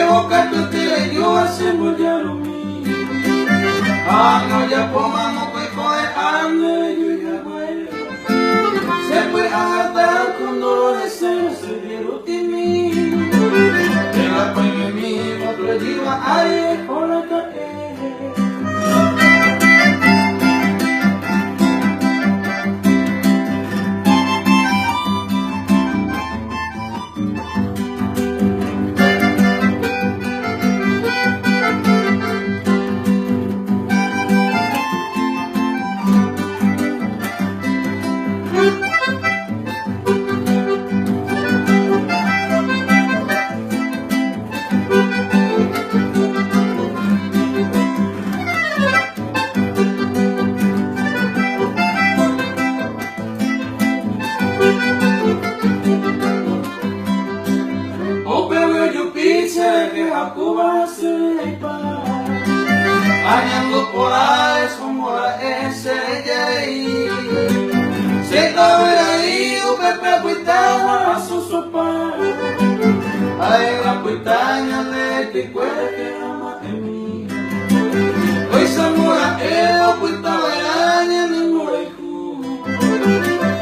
boca tu tira y yo hacemos ya lo mismo. Ano ya pomamos pues coge ande yo ya bailo. Se puede agarrar cuando los deseos se dieron de mí. De la coña mismo otro lleva aire por la calle. Que Jacoba se pa bañando por ahí como la estrella se estaba ahí o pepe puitana a su sopa ay la puitaña de ti cuere que ama en mí hoy se mora o puita veraña ni morecu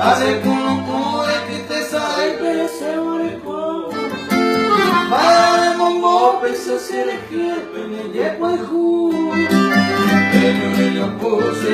hace como de que te sabe pero se morecu pensa se le quiere, ne je poi hu, e non le ho pose